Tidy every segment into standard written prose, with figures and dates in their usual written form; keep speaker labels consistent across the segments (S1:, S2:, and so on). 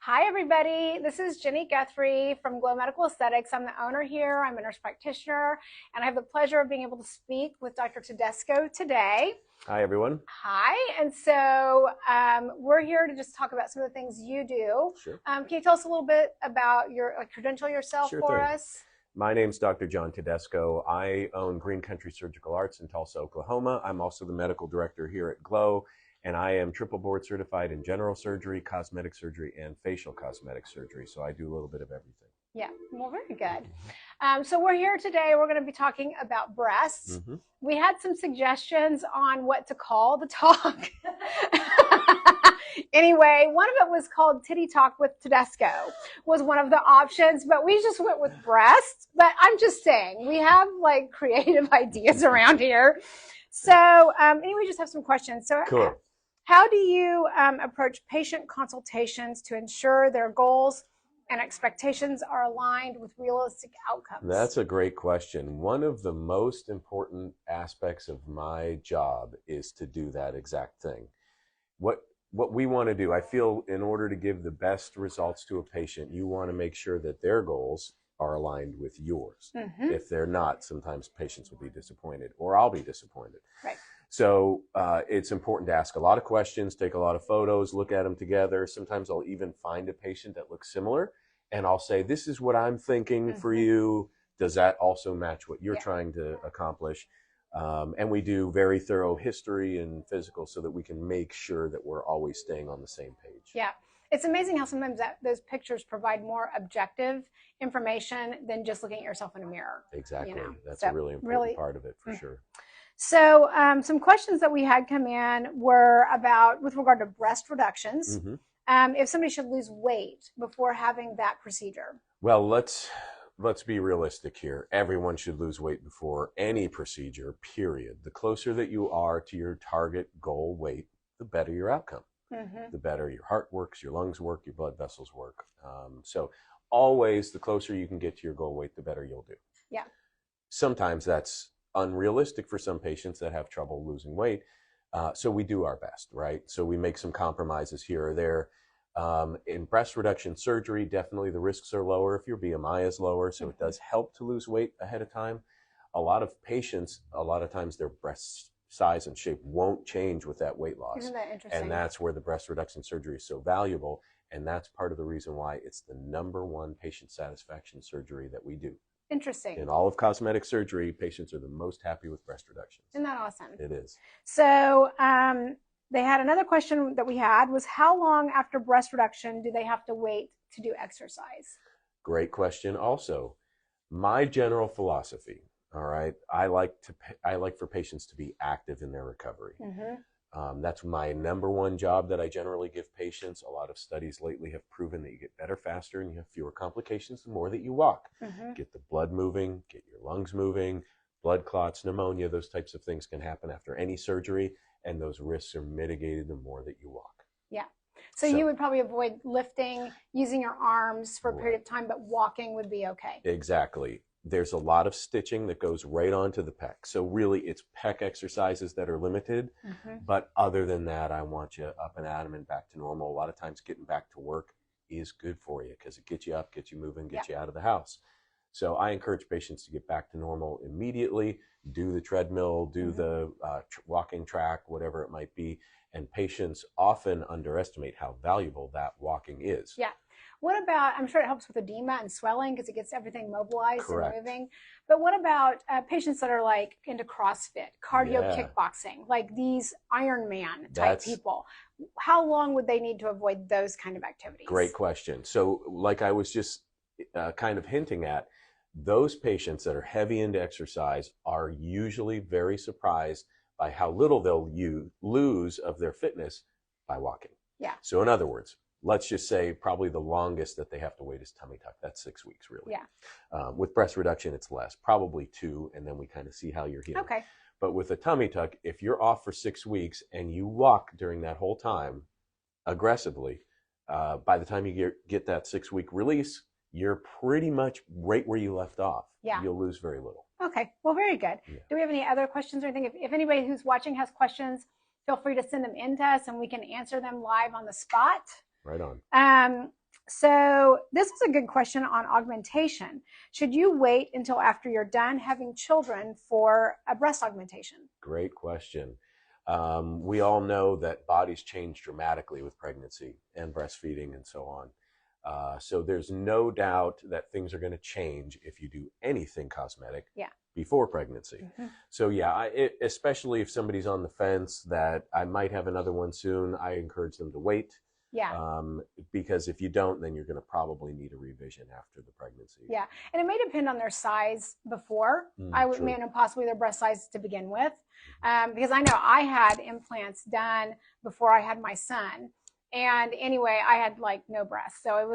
S1: Hi, everybody. This is Jenny Guthrie from Glow Medical Aesthetics. I'm the owner here. I'm a nurse practitioner, and I have the pleasure of being able to speak with Dr. Tedesco today.
S2: Hi, everyone.
S1: Hi. And so we're here to just talk about some of the things you do.
S2: Sure.
S1: Can you tell us a little bit about credential yourself
S2: Sure
S1: for
S2: thing.
S1: us?
S2: My name's Dr. John Tedesco. I own Green Country Surgical Arts in Tulsa, Oklahoma. I'm also the medical director here at Glow, and I am triple board certified in general surgery, cosmetic surgery, and facial cosmetic surgery. So I do a little bit of everything.
S1: Yeah, well, very good. So we're here today. We're going to be talking about breasts. We had some suggestions on what to call the talk. Anyway, one of it was called Titty Talk with Tedesco was one of the options, but we just went with breasts. But I'm just saying, we have like creative ideas around here. So anyway, just have some questions. So
S2: Cool.
S1: How do you approach patient consultations to ensure their goals and expectations are aligned with realistic outcomes?
S2: That's a great question. One of the most important aspects of my job is to do that exact thing. What we want to do, I feel, in order to give the best results to a patient, you want to make sure that their goals are aligned with yours. If they're not, sometimes patients will be disappointed, or I'll be disappointed.
S1: Right.
S2: So it's important to ask a lot of questions, take a lot of photos, look at them together. Sometimes I'll even find a patient that looks similar, and I'll say, this is what I'm thinking for you. Does that also match what you're trying to accomplish? And we do very thorough history and physical so that we can make sure that we're always staying on the same page.
S1: Yeah. It's amazing how sometimes those pictures provide more objective information than just looking at yourself in a mirror.
S2: Exactly.
S1: You know?
S2: That's a really important part of it, for sure.
S1: So some questions that we had come in were about, with regard to breast reductions, if somebody should lose weight before having that procedure.
S2: Well, let's be realistic here. Everyone should lose weight before any procedure, period. The closer that you are to your target goal weight, the better your outcome. The better your heart works, your lungs work, your blood vessels work. So always the closer you can get to your goal weight, the better you'll do.
S1: Yeah. Sometimes
S2: that's unrealistic for some patients that have trouble losing weight. So we do our best, right? So we make some compromises here or there. In breast reduction surgery, definitely the risks are lower if your BMI is lower. So it does help to lose weight ahead of time. A lot of patients, a lot of times their breast size and shape won't change with that weight loss.
S1: Isn't that interesting?
S2: And that's where the breast reduction surgery is so valuable. And that's part of the reason why it's the #1 patient satisfaction surgery that we do.
S1: Interesting.
S2: In all of cosmetic surgery, patients are the most happy with breast reductions.
S1: Isn't that awesome?
S2: It is.
S1: So they had another question that we had was, how long after breast reduction do they have to wait to do exercise? Great
S2: question also. My general philosophy, all right, I like for patients to be active in their recovery. That's my #1 job that I generally give patients. A lot of studies lately have proven that you get better faster and you have fewer complications the more that you walk. Get the blood moving, get your lungs moving, blood clots, pneumonia, those types of things can happen after any surgery, and those risks are mitigated the more that you walk.
S1: Yeah. So you would probably avoid lifting, using your arms for a period of time, but walking would be okay.
S2: Exactly. There's a lot of stitching that goes right onto the pec. So really it's pec exercises that are limited. But other than that, I want you up and at 'em and back to normal. A lot of times getting back to work is good for you because it gets you up, gets you moving, gets you out of the house. So I encourage patients to get back to normal immediately, do the treadmill, do the walking track, whatever it might be. And patients often underestimate how valuable that walking is.
S1: Yeah. What about, I'm sure it helps with edema and swelling because it gets everything mobilized
S2: Correct.
S1: and moving. But what about patients that are like into CrossFit, cardio kickboxing, like these Ironman type people? How long would they need to avoid those kind of activities?
S2: Great question. So like I was just kind of hinting at, those patients that are heavy into exercise are usually very surprised by how little they'll lose of their fitness by walking.
S1: Yeah.
S2: So in other words, let's just say probably the longest that they have to wait is tummy tuck. That's 6 weeks, really.
S1: Yeah.
S2: With breast reduction, it's less, probably 2, and then we kind of see how you're healing.
S1: Okay.
S2: But with a tummy tuck, if you're off for 6 weeks and you walk during that whole time aggressively, by the time you get that 6-week release, you're pretty much right where you left off.
S1: Yeah.
S2: You'll lose very little.
S1: Okay. Well, very good.
S2: Yeah.
S1: Do we have any other questions or anything? If anybody who's watching has questions, feel free to send them in to us and we can answer them live on the spot.
S2: Right on.
S1: So this is a good question on augmentation. Should you wait until after you're done having children for a breast augmentation?
S2: Great question. We all know that bodies change dramatically with pregnancy and breastfeeding and so on. So there's no doubt that things are going to change if you do anything cosmetic before pregnancy. So yeah, especially if somebody's on the fence that I might have another one soon, I encourage them to wait. Because if you don't, then you're going to probably need a revision after the pregnancy.
S1: And it may depend on their size before. I would possibly their breast size to begin with, because I know I had implants done before I had my son. And anyway, I had like no breasts. So it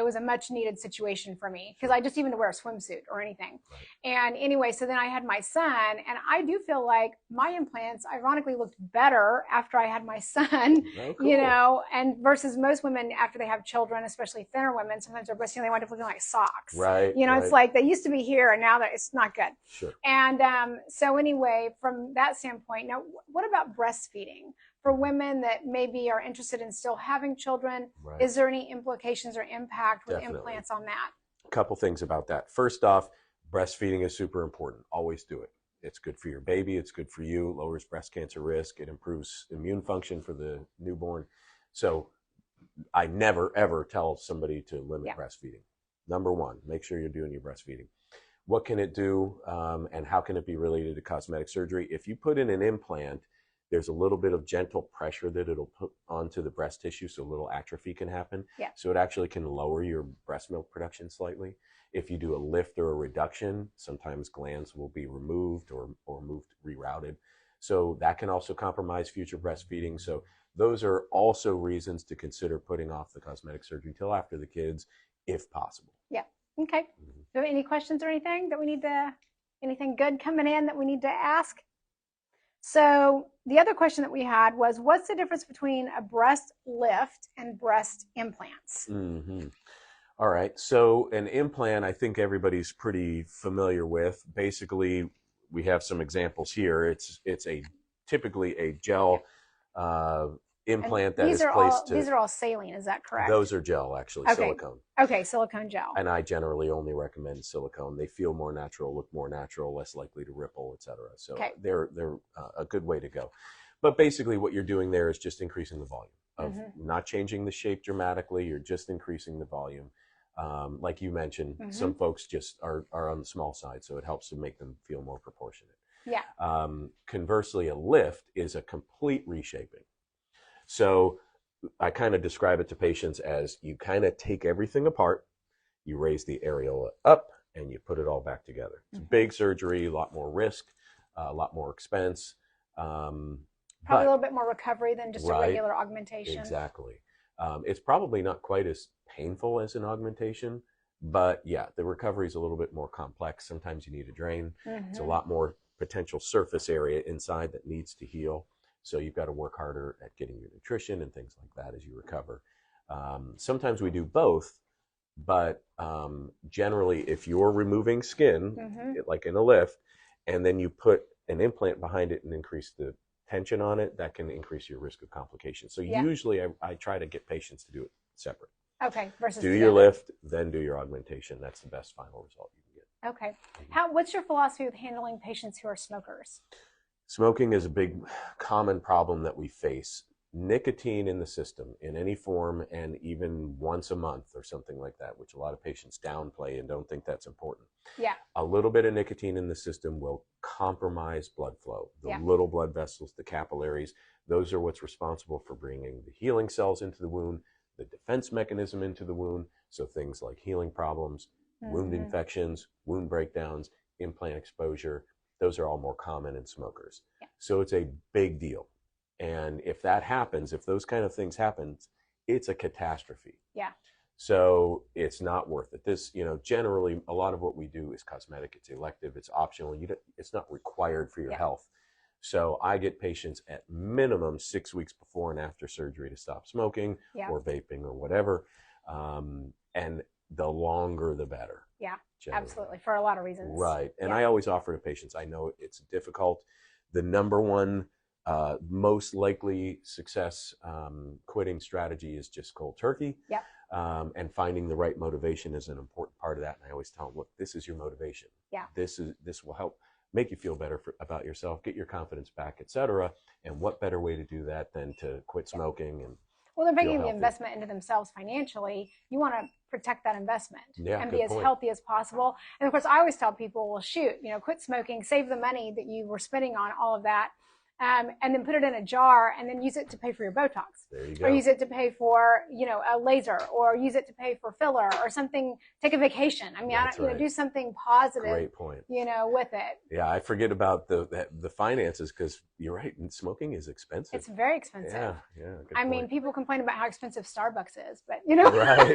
S1: was a much needed situation for me because I just even to wear a swimsuit or anything. And anyway, so then I had my son, and I do feel like my implants ironically looked better after I had my son, you know, and versus most women after they have children, especially thinner women, sometimes their breasts, you know, they wind up looking like socks. You know, it's like they used to be here and now that it's not good. And so anyway, from that standpoint, now what about breastfeeding? For women that maybe are interested in still having children, is there any implications or impact with implants on that?
S2: A couple things about that. First off, breastfeeding is super important. Always do it. It's good for your baby. It's good for you. Lowers breast cancer risk. It improves immune function for the newborn. So I never, ever tell somebody to limit breastfeeding. Number one, make sure you're doing your breastfeeding. What can it do and how can it be related to cosmetic surgery? If you put in an implant, there's a little bit of gentle pressure that it'll put onto the breast tissue, so a little atrophy can happen. So it actually can lower your breast milk production slightly. If you do a lift or a reduction, sometimes glands will be removed or rerouted. So that can also compromise future breastfeeding. So those are also reasons to consider putting off the cosmetic surgery till after the kids, if possible.
S1: Okay. Do you have any questions or anything that we need to, anything good coming in that we need to ask? So the other question that we had was, what's the difference between a breast lift and breast implants?
S2: All right. So an implant, I think everybody's pretty familiar with. Basically, we have some examples here. It's typically a gel implant that is placed.
S1: These are all saline, is that correct?
S2: Those are gel, actually, silicone.
S1: Okay, silicone gel.
S2: And I generally only recommend silicone. They feel more natural, look more natural, less likely to ripple, etc. So they're a good way to go. But basically what you're doing there is just increasing the volume of not changing the shape dramatically. You're just increasing the volume. Like you mentioned, some folks just are on the small side, so it helps to make them feel more proportionate. Conversely, a lift is a complete reshaping. So I kind of describe it to patients as you kind of take everything apart, you raise the areola up, and you put it all back together. It's a big surgery, a lot more risk, a lot more expense.
S1: Probably a little bit more recovery than just a regular augmentation.
S2: Exactly. It's probably not quite as painful as an augmentation, but yeah, the recovery is a little bit more complex. Sometimes you need a drain. It's a lot more potential surface area inside that needs to heal. So you've got to work harder at getting your nutrition and things like that as you recover. Sometimes we do both, but generally if you're removing skin, like in a lift, and then you put an implant behind it and increase the tension on it, that can increase your risk of complications. So usually I try to get patients to do it separate.
S1: Versus
S2: do your lift, then do your augmentation. That's the best final result you can get.
S1: What's your philosophy with handling patients who are smokers?
S2: Smoking is a big common problem that we face. Nicotine in the system in any form, and even once a month or something like that, which a lot of patients downplay and don't think that's important. A little bit of nicotine in the system will compromise blood flow. The little blood vessels, the capillaries, those are what's responsible for bringing the healing cells into the wound, the defense mechanism into the wound. So things like healing problems, wound infections, wound breakdowns, implant exposure, those are all more common in smokers. So it's a big deal. And if that happens, if those kind of things happen, it's a catastrophe. So it's not worth it. This, generally a lot of what we do is cosmetic. It's elective. It's optional. It's not required for your health. So I get patients at minimum 6 weeks before and after surgery to stop smoking or vaping or whatever. And the longer, the better. Generally.
S1: Absolutely, for a lot of reasons.
S2: And I always offer to patients, I know it's difficult. The number one most likely success quitting strategy is just cold turkey. And finding the right motivation is an important part of that. And I always tell them, look, this is your motivation.
S1: Yeah.
S2: This will help make you feel better about yourself, get your confidence back, etc. And what better way to do that than to quit smoking and
S1: well, they're making
S2: the
S1: investment into themselves financially. You want to protect that investment and be as
S2: point.
S1: healthy as possible. And of course, I always tell people, well, shoot, quit smoking, save the money that you were spending on all of that, and then put it in a jar and then use it to pay for your Botox.
S2: There you go.
S1: Or use it to pay for, a laser, or use it to pay for filler or something, take a vacation. I mean,
S2: right.
S1: Do something positive.
S2: Great point.
S1: With it.
S2: Yeah, I forget about the finances because you're right. Smoking is expensive.
S1: It's very expensive.
S2: Yeah.
S1: I mean, people complain about how expensive Starbucks is, but
S2: Right.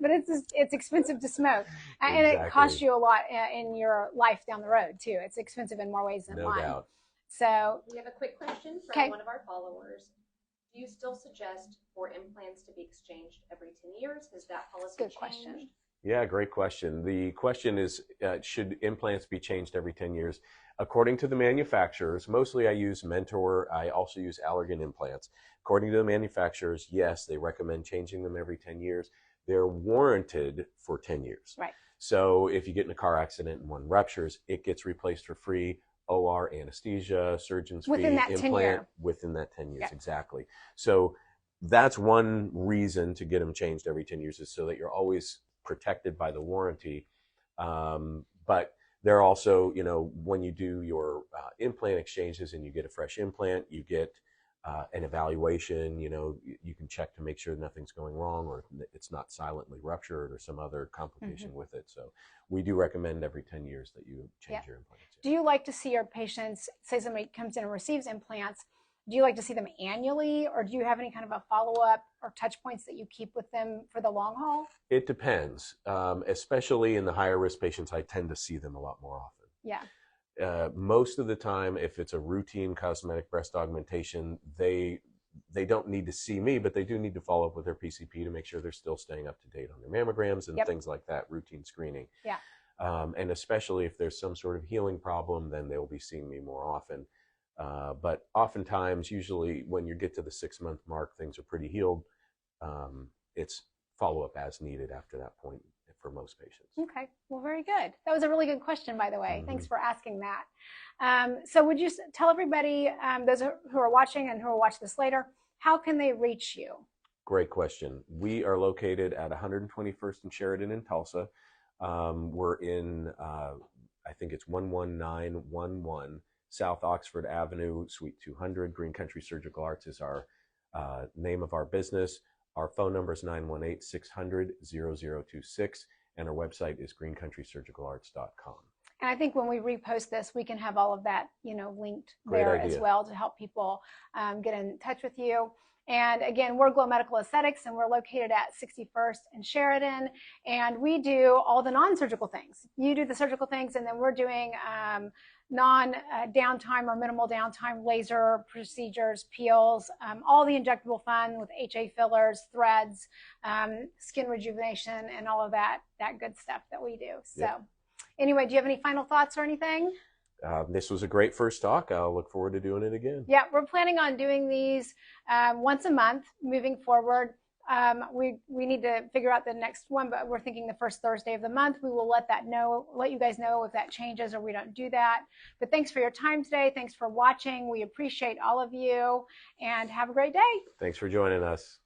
S1: but it's expensive to smoke, and
S2: Exactly.
S1: it costs you a lot in your life down the road too. It's expensive in more ways than one.
S2: No doubt.
S1: So
S3: we have a quick question from one of our followers. Do you still suggest for implants to be exchanged every 10 years? Has that policy changed?
S1: Good question.
S2: Yeah, great question. The question is, should implants be changed every 10 years? According to the manufacturers, mostly I use Mentor. I also use Allergan implants. According to the manufacturers, yes, they recommend changing them every 10 years. They're warranted for 10 years.
S1: Right.
S2: So if you get in a car accident and one ruptures, it gets replaced for free. OR, anesthesia, surgeon's fee, implant within that 10 years. Yeah. Exactly. So that's one reason to get them changed every 10 years is so that you're always protected by the warranty. But they're also, when you do your implant exchanges and you get a fresh implant, you get an evaluation, you can check to make sure nothing's going wrong or it's not silently ruptured or some other complication with it. So we do recommend every 10 years that you change your implants.
S1: Do you like to see your patients, say somebody comes in and receives implants, do you like to see them annually, or do you have any kind of a follow-up or touch points that you keep with them for the long haul?
S2: It depends. Especially in the higher risk patients, I tend to see them a lot more often.
S1: Yeah.
S2: Most of the time, if it's a routine cosmetic breast augmentation, they don't need to see me, but they do need to follow up with their PCP to make sure they're still staying up to date on their mammograms and things like that, routine screening.
S1: Yeah.
S2: And especially if there's some sort of healing problem, then they'll be seeing me more often. But oftentimes, usually when you get to the 6-month mark, things are pretty healed. It's follow-up as needed after that point for most patients.
S1: Okay, well, very good. That was a really good question, by the way. Thanks for asking that. So would you tell everybody, those who are watching and who will watch this later, how can they reach you?
S2: Great question. We are located at 121st and Sheridan in Tulsa. We're in, I think it's 11911 South Oxford Avenue, Suite 200. Green Country Surgical Arts is our name of our business. Our phone number is 918-600-0026, and our website is greencountrysurgicalarts.com.
S1: And I think when we repost this, we can have all of that, linked there as well to help people get in touch with you. And again, we're Glow Medical Aesthetics, and we're located at 61st and Sheridan, and we do all the non-surgical things. You do the surgical things, and then we're doing non-downtime or minimal downtime laser procedures, peels, all the injectable fun with HA fillers, threads, skin rejuvenation, and all of that good stuff that we do. So anyway, do you have any final thoughts or anything?
S2: This was a great first talk. I'll look forward to doing it again.
S1: Yeah, we're planning on doing these once a month moving forward. We need to figure out the next one, but we're thinking the first Thursday of the month. We will let you guys know if that changes or we don't do that. But thanks for your time today. Thanks for watching. We appreciate all of you, and have a great day.
S2: Thanks for joining us.